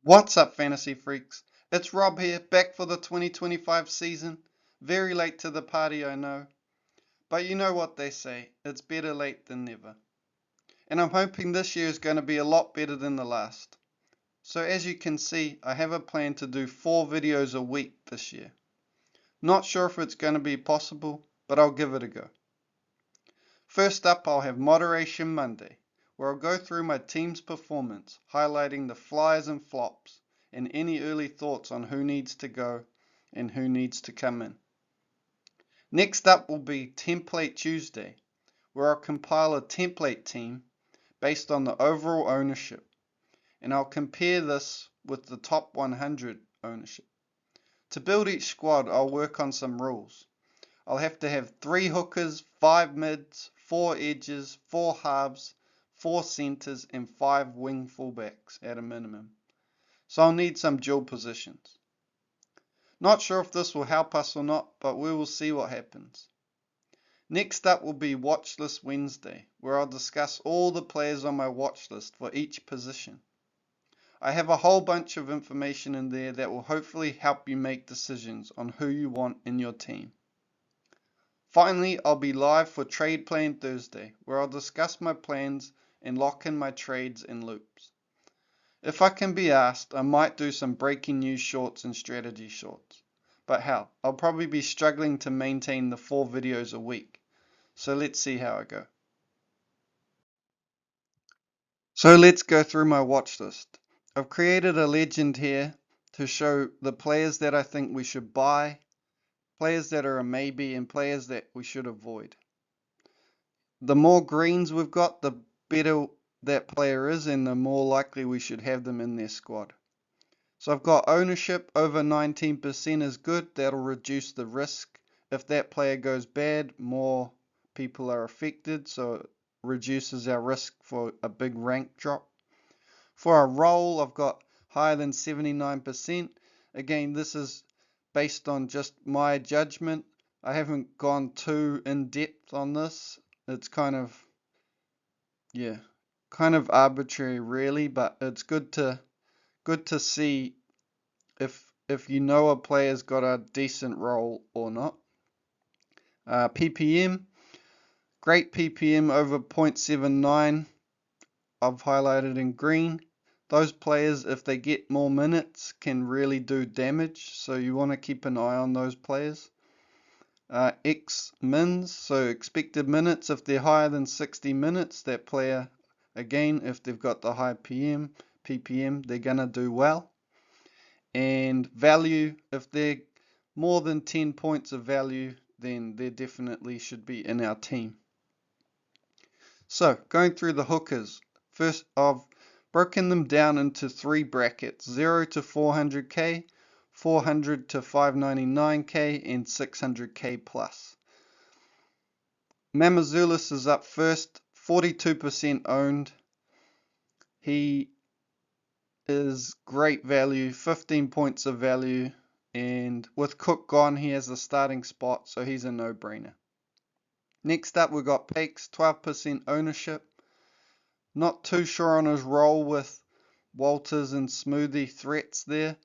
What's up, fantasy freaks? It's Rob here, back for the 2025 season. Very late to the party, I know. But you know what they say, it's better late than never. And I'm hoping this year is going to be a lot better than the last. So as you can see, I have a plan to do 4 videos a week this year. Not sure if it's going to be possible, but I'll give it a go. First up, I'll have Moderation Monday, where I'll go through my team's performance, highlighting the flyers and flops, and any early thoughts on who needs to go and who needs to come in. Next up will be Template Tuesday, where I'll compile a template team based on the overall ownership, and I'll compare this with the top 100 ownership. To build each squad, I'll work on some rules. I'll have to have 3 hookers, 5 mids, 4 edges, 4 halves, 4 centers, and 5 wing fullbacks at a minimum. So I'll need some dual positions. Not sure if this will help us or not, but we will see what happens. Next up will be Watchlist Wednesday, where I'll discuss all the players on my watch list for each position. I have a whole bunch of information in there that will hopefully help you make decisions on who you want in your team. Finally, I'll be live for Trade Plan Thursday, where I'll discuss my plans and lock in my trades and loops. If I can be asked, I might do some breaking news shorts and strategy shorts. But hell, I'll probably be struggling to maintain the 4 videos a week. So let's see how I go. So let's go through my watch list. I've created a legend here to show the players that I think we should buy, players that are a maybe, and players that we should avoid. The more greens we've got, the better that player is, and the more likely we should have them in their squad. So I've got ownership over 19% is good. That'll reduce the risk. If that player goes bad, more people are affected, so it reduces our risk for a big rank drop. For a role, I've got higher than 79%. Again, this is based on just my judgment. I haven't gone too in depth on this. It's kind of arbitrary really, but it's good to see if you know a player's got a decent role or not. PPM, great PPM over 0.79. I've highlighted in green. Those players, if they get more minutes, can really do damage, so you want to keep an eye on those players. X mins, so expected minutes, if they're higher than 60 minutes, that player, again, if they've got the high PPM, they're going to do well. And value, if they're more than 10 points of value, then they definitely should be in our team. So, going through the hookers, first I've broken them down into 3 brackets, 0 to 400k, 400 to 599k, and 600k plus. Mamazoulis is up first, 42% owned. He is great value, 15 points of value, and with Cook gone, he has the starting spot, so he's a no-brainer. Next up, we've got Pakes, 12% ownership. Not too sure on his role with Walters and Smoothie threats there.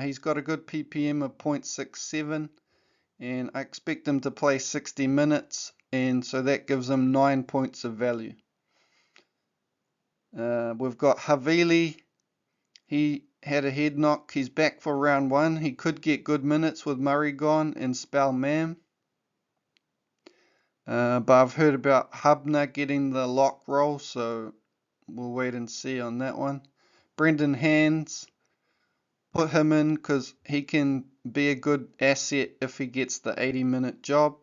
He's got a good PPM of 0.67, and I expect him to play 60 minutes, and so that gives him 9 points of value. We've got Havili. He had a head knock. He's back for round 1. He could get good minutes with Murray gone and spell Mam. But I've heard about Hubner getting the lock role, so we'll wait and see on that one. Brendan Hands, put him in because he can be a good asset if he gets the 80-minute job.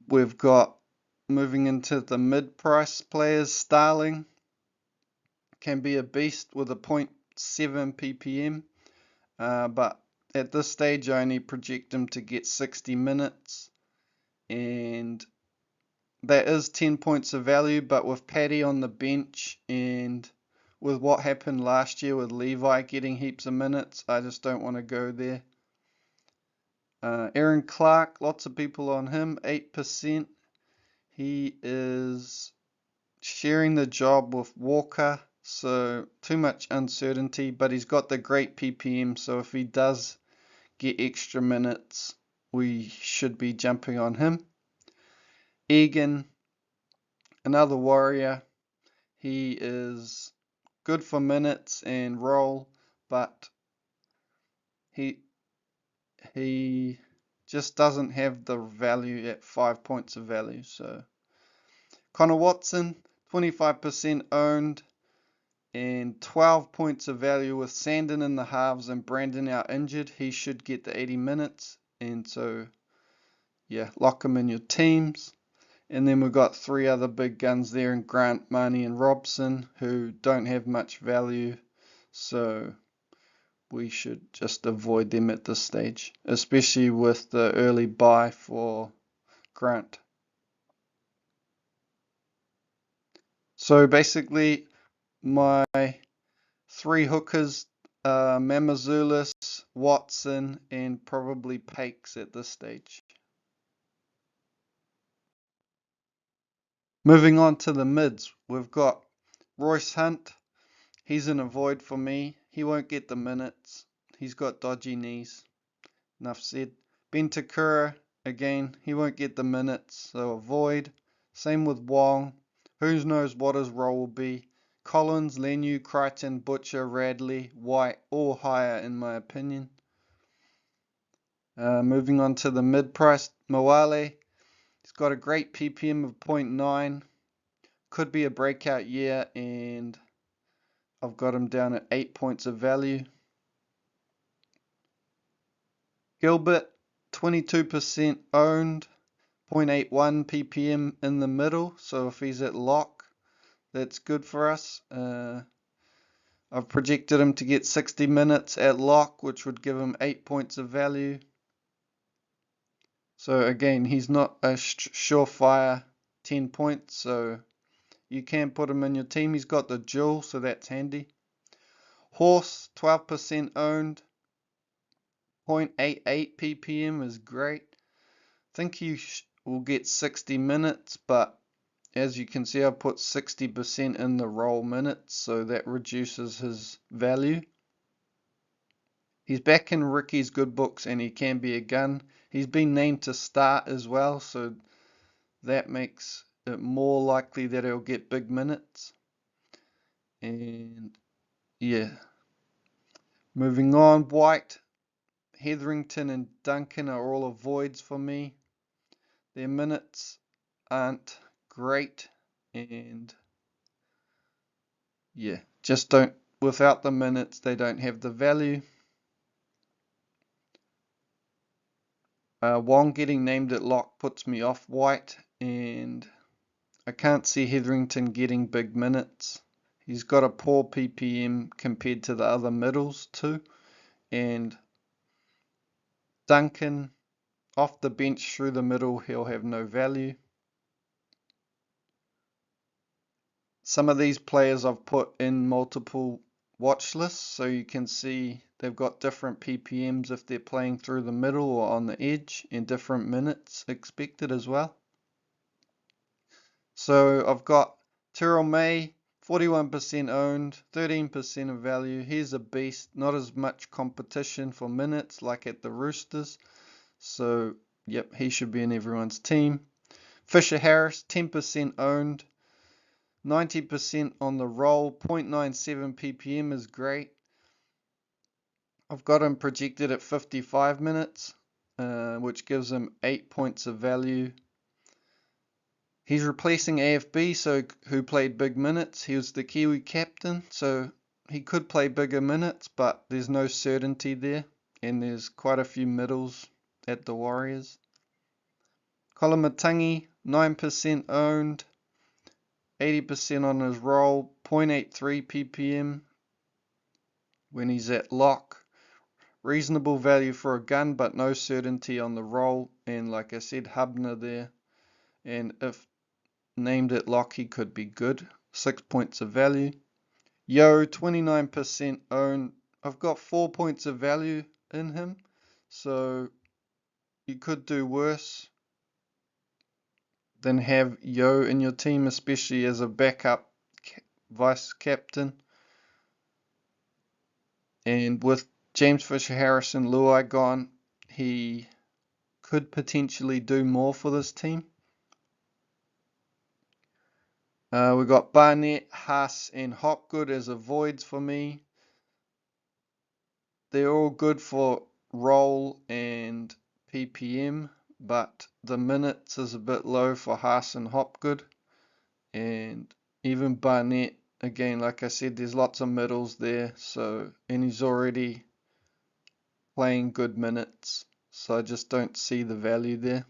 We've got, moving into the mid-price players, Starling can be a beast with a 0.7 ppm, but at this stage I only project him to get 60 minutes, and that is 10 points of value, but with Paddy on the bench and with what happened last year with Levi getting heaps of minutes, I just don't want to go there. Aaron Clark, lots of people on him, 8%. He is sharing the job with Walker, so too much uncertainty, but he's got the great PPM, so if he does get extra minutes, we should be jumping on him. Egan, another warrior. He is good for minutes and roll, but he just doesn't have the value at 5 points of value. So Connor Watson, 25% owned and 12 points of value with Sandon in the halves and Brandon out injured. He should get the 80 minutes, and so yeah, lock him in your teams. And then we've got three other big guns there in Grant, Marnie, and Robson, who don't have much value, so we should just avoid them at this stage, especially with the early buy for Grant. So basically, my three hookers are Mamazoulis, Watson, and probably Pakes at this stage. Moving on to the mids, we've got Royce Hunt. He's an avoid for me. He won't get the minutes. He's got dodgy knees. Enough said. Bentakura, again, he won't get the minutes, so avoid. Same with Wong. Who knows what his role will be. Collins, Lenu, Crichton, Butcher, Radley, White, all higher in my opinion. Moving on to the mid-price, Mawale. He's got a great PPM of 0.9. Could be a breakout year, and I've got him down at 8 points of value. Gilbert, 22% owned, 0.81 ppm in the middle, so if he's at lock, that's good for us. I've projected him to get 60 minutes at lock, which would give him 8 points of value. So again, he's not a surefire 10 points, so you can put him in your team. He's got the dual, so that's handy. Horse, 12% owned, 0.88 ppm is great. I think he will get 60 minutes, but as you can see, I put 60% in the roll minutes, so that reduces his value. He's back in Ricky's good books and he can be a gun. He's been named to start as well, so that makes it more likely that he'll get big minutes. And yeah, moving on, White, Hetherington and Duncan are all avoids for me. Their minutes aren't great, and yeah, just don't, without the minutes, they don't have the value. Wong getting named at lock puts me off White, and I can't see Hetherington getting big minutes. He's got a poor PPM compared to the other middles too, and Duncan off the bench through the middle, he'll have no value. Some of these players I've put in multiple watch lists, so you can see they've got different PPMs if they're playing through the middle or on the edge, and different minutes expected as well. So I've got Terrell May, 41% owned, 13% of value. He's a beast, not as much competition for minutes like at the Roosters. So, yep, he should be in everyone's team. Fisher Harris, 10% owned, 90% on the roll, 0.97 ppm is great. I've got him projected at 55 minutes, which gives him 8 points of value. He's replacing AFB, so who played big minutes. He was the Kiwi captain, so he could play bigger minutes, but there's no certainty there, and there's quite a few middles at the Warriors. Kolomatangi, 9% owned, 80% on his roll, 0.83 ppm when he's at lock. Reasonable value for a gun, but no certainty on the roll, and like I said, Hubner there, and if named at lock, he could be good. 6 points of value. Yo, 29% owned. I've got 4 points of value in him, so you could do worse. than have Yo in your team, especially as a backup vice captain. And with James Fisher-Harrison Luai gone, he could potentially do more for this team. We've got Barnett, Haas, and Hopgood as avoids for me. They're all good for roll and PPM, but the minutes is a bit low for Haas and Hopgood. And even Barnett, again, like I said, there's lots of middles there, and he's already playing good minutes, so I just don't see the value there.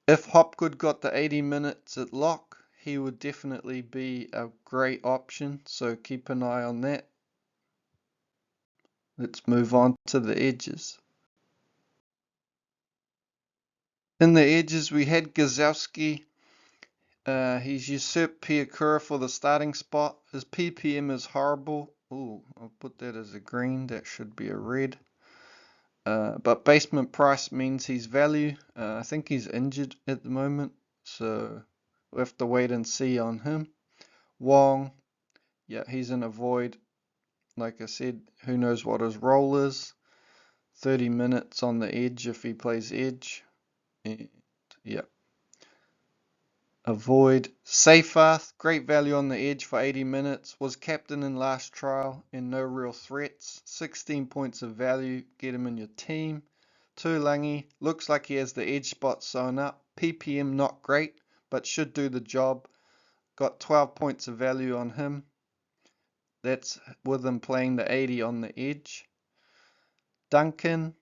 If Hopgood got the 80 minutes at lock, he would definitely be a great option, so keep an eye on that. Let's move on to the edges. In the edges, we had Gazowski. He's usurped Piakura for the starting spot. His PPM is horrible. Ooh, I'll put that as a green. That should be a red. But basement price means he's value. I think he's injured at the moment, so we'll have to wait and see on him. Wong, yeah, he's in a void. Like I said, who knows what his role is. 30 minutes on the edge if he plays edge. And yeah. Avoid. Seyfarth, great value on the edge for 80 minutes. Was captain in last trial and no real threats. 16 points of value. Get him in your team. Tulangi, looks like he has the edge spot sewn up. PPM not great, but should do the job. Got 12 points of value on him. That's with him playing the 80 on the edge. Duncan,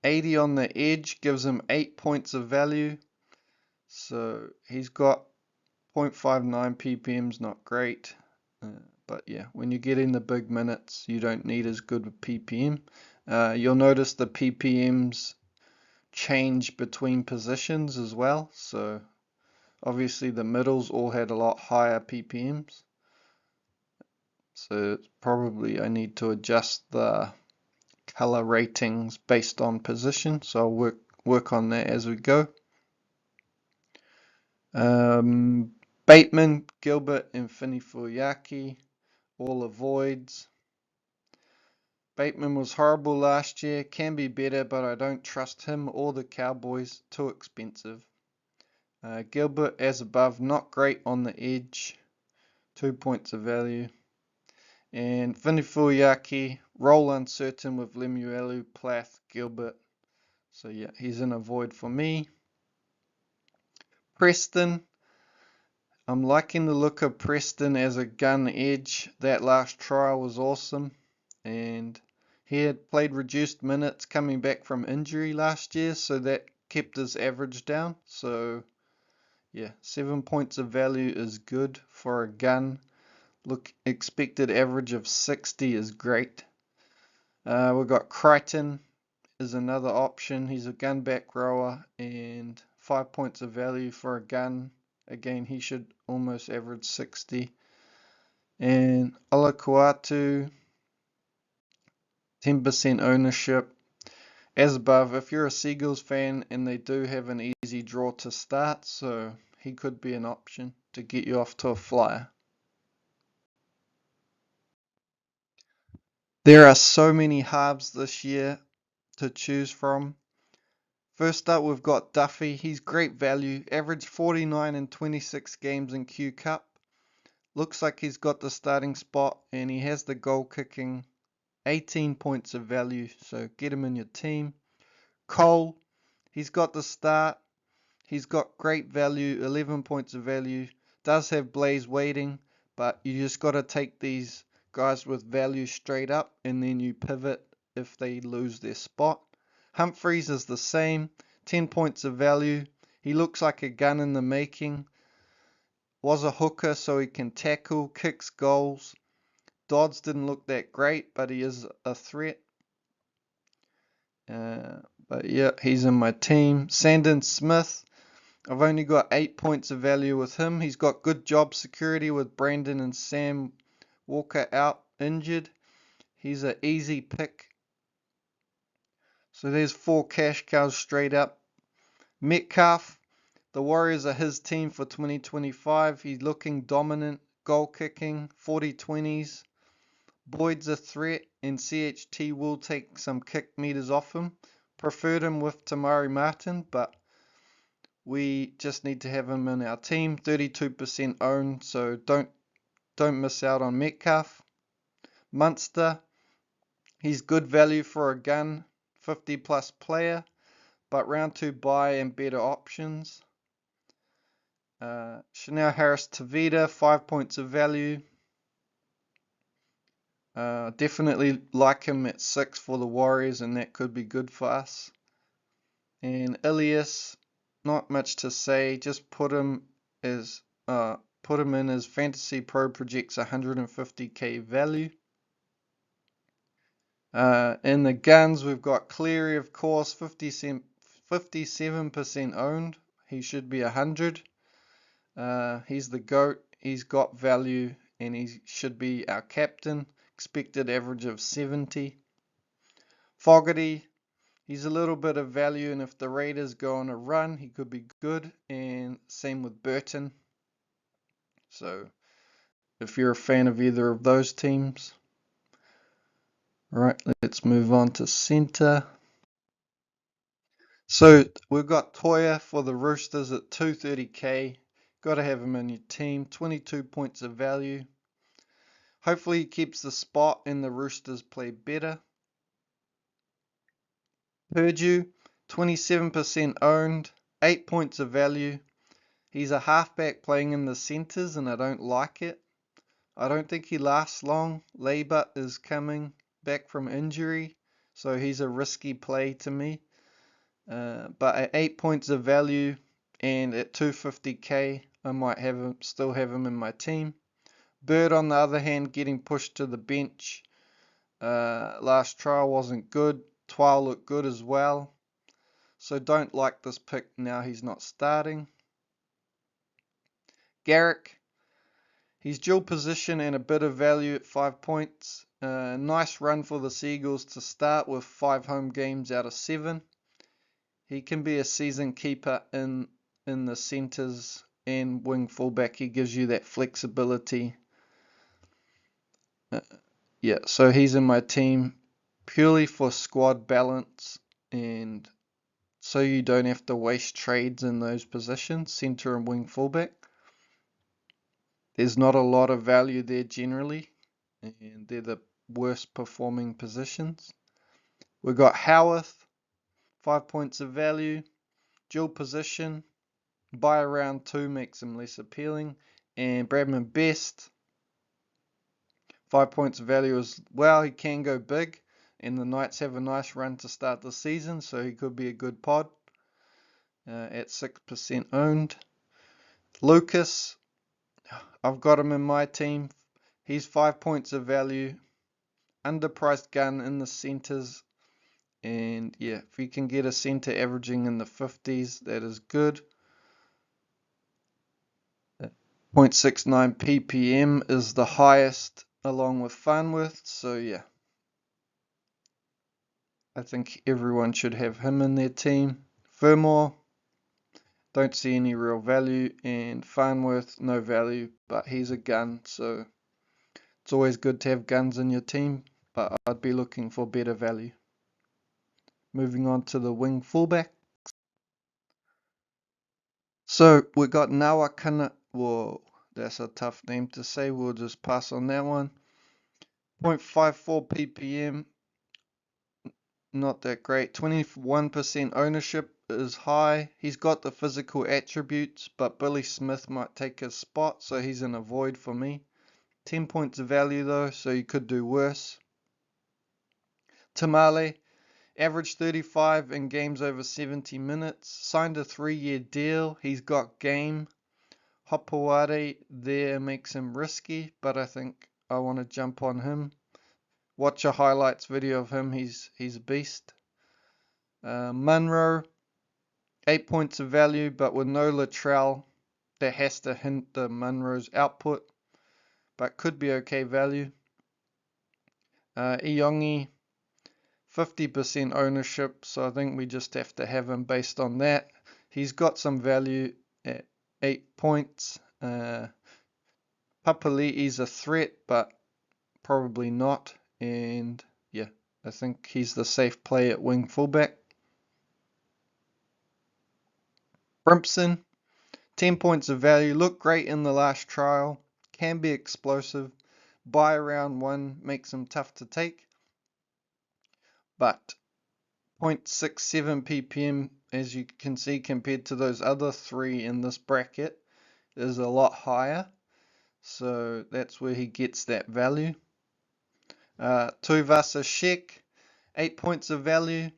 80 on the edge gives him 8 points of value. So he's got 0.59 ppm's not great. But yeah, when you get in the big minutes, you don't need as good a ppm. You'll notice the ppms change between positions as well. So obviously the middles all had a lot higher ppms. So probably I need to adjust the color ratings based on position. So I'll work on that as we go. Bateman, Gilbert, and Finifuyaki, all avoids. Bateman was horrible last year, can be better, but I don't trust him or the Cowboys, too expensive. Gilbert, as above, not great on the edge, 2 points of value. And Finifuyaki, role uncertain with Lemuelu, Plath, Gilbert. So yeah, he's in a void for me. Preston, I'm liking the look of Preston as a gun edge. That last trial was awesome. And he had played reduced minutes coming back from injury last year, so that kept his average down. So yeah, 7 points of value is good for a gun. Look, expected average of 60 is great. We've got Crichton is another option. He's a gun back rower and 5 points of value for a gun. Again, he should almost average 60. And Olakuatu, 10% ownership. As above, if you're a Seagulls fan, and they do have an easy draw to start, so he could be an option to get you off to a flyer. There are so many halves this year to choose from. First up, we've got Duffy. He's great value. Averaged 49 in 26 games in Q Cup. Looks like he's got the starting spot and he has the goal kicking. 18 points of value, so get him in your team. Cole, he's got the start. He's got great value, 11 points of value. Does have Blaze waiting, but you just got to take these guys with value straight up and then you pivot if they lose their spot. Humphreys is the same, 10 points of value. He looks like a gun in the making. Was a hooker so he can tackle, kicks goals. Dodds didn't look that great, but he is a threat. But yeah, he's in my team. Sandon Smith, I've only got 8 points of value with him. He's got good job security with Brandon and Sam Walker out injured. He's an easy pick. So there's 4 cash cows straight up. Metcalf, the Warriors are his team for 2025. He's looking dominant, goal kicking, 40-20s. Boyd's a threat, and CHT will take some kick meters off him. Preferred him with Tamari Martin, but we just need to have him in our team. 32% owned, so don't miss out on Metcalf. Munster, he's good value for a gun, 50 plus player, but round 2 buy and better options. Chanel Harris Tavita, 5 points of value. Definitely like him at 6 for the Warriors, and that could be good for us. And Ilias, not much to say. Just put him in as Fantasy Pro projects 150k value. In the guns, we've got Cleary, of course, 57% owned. He should be 100. He's the GOAT. He's got value, and he should be our captain. Expected average of 70. Fogarty, he's a little bit of value, and if the Raiders go on a run, he could be good. And same with Burton. So, if you're a fan of either of those teams. Right, let's move on to center. So we've got Toya for the Roosters at 230k. Got to have him in your team. 22 points of value. Hopefully he keeps the spot and the Roosters play better. Purdue, 27% owned. 8 points of value. He's a halfback playing in the centres, and I don't like it. I don't think he lasts long. Labutt is coming back from injury, so he's a risky play to me. But at 8 points of value and at 250k, I might still have him in my team. Bird, on the other hand, getting pushed to the bench. Last trial wasn't good. Twile looked good as well. So don't like this pick now he's not starting. Garrick, he's dual position and a bit of value at 5 points. Nice run for the Seagulls to start with 5 home games out of 7. He can be a season keeper in the centres and wing fullback. He gives you that flexibility. So he's in my team purely for squad balance, and so you don't have to waste trades in those positions, centre and wing fullback. There's not a lot of value there generally, and they're the worst performing positions. We've got Howarth, 5 points of value, dual position. Buy around 2 makes him less appealing. And Bradman Best, 5 points of value as well. He can go big, and the Knights have a nice run to start the season, so he could be a good pod. At 6% owned. Lucas, I've got him in my team. He's 5 points of value. Underpriced gun in the centres. And yeah, if you can get a centre averaging in the 50s, that is good. 0.69 ppm is the highest along with Farnworth, so yeah, I think everyone should have him in their team. Fermor, don't see any real value, and Farnworth, no value, but he's a gun, so it's always good to have guns in your team, but I'd be looking for better value. Moving on to the wing fullback. So we got Nawakana. Whoa, that's a tough name to say. We'll just pass on that one. 0.54 ppm. Not that great. 21% ownership is high. He's got the physical attributes, but Billy Smith might take his spot, so he's an avoid for me. 10 points of value though, so you could do worse. Tamale, average 35 in games over 70 minutes. Signed a 3-year deal. He's got game. Hopaware there makes him risky, but I think I want to jump on him. Watch a highlights video of him. He's a beast. Munro, 8 points of value, but with no Latrell, that has to hint the Munro's output, but could be okay value. Iongi, 50% ownership, so I think we just have to have him based on that. He's got some value at 8 points. Papali'i's a threat, but probably not. And yeah, I think he's the safe play at wing fullback. Brimson, 10 points of value. Looked great in the last trial. Can be explosive. By round 1 makes him tough to take. But 0.67 ppm, as you can see, compared to those other 3 in this bracket, is a lot higher. So that's where he gets that value. Tuivasa Sheck, 8 points of value.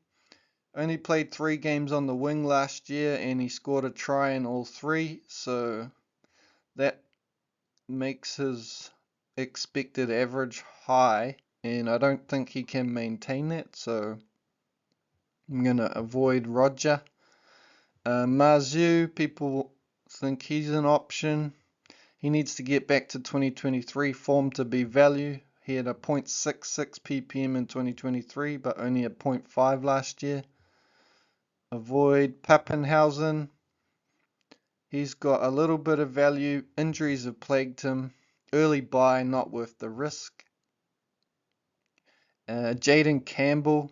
Only played 3 games on the wing last year and he scored a try in all 3. So that makes his expected average high. And I don't think he can maintain that. So I'm going to avoid Roger. Mazu, people think he's an option. He needs to get back to 2023 form to be value. He had a 0.66 ppm in 2023, but only a 0.5 last year. Avoid Pappenhausen. He's got a little bit of value. Injuries have plagued him. Early buy, not worth the risk. Jaden Campbell.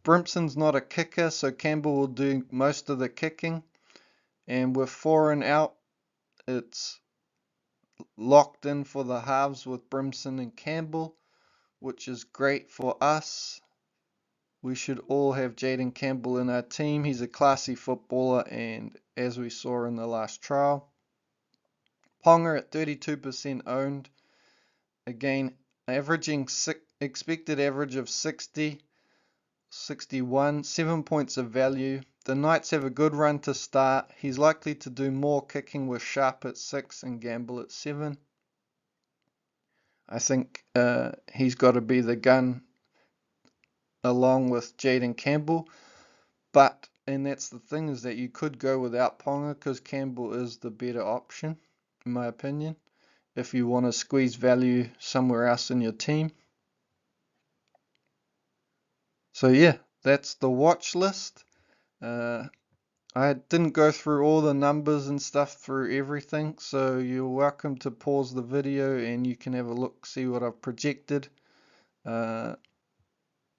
Brimson's not a kicker, so Campbell will do most of the kicking. And with 4 and out, it's locked in for the halves with Brimson and Campbell, which is great for us. We should all have Jaden Campbell in our team. He's a classy footballer, and as we saw in the last trial. Ponga at 32% owned. Again, averaging expected average of 60, 61, 7 points of value. The Knights have a good run to start. He's likely to do more kicking with Sharp at 6 and Gamble at 7. I think he's got to be the gun along with Jaden Campbell. But, and that's the thing, is that you could go without Ponga because Campbell is the better option, in my opinion, if you want to squeeze value somewhere else in your team. So yeah, that's the watch list. I didn't go through all the numbers and stuff through everything, so you're welcome to pause the video and you can have a look, see what I've projected. And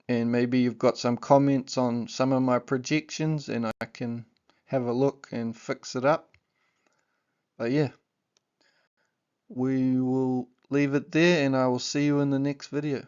maybe you've got some comments on some of my projections and I can have a look and fix it up. But yeah, we will leave it there and I will see you in the next video.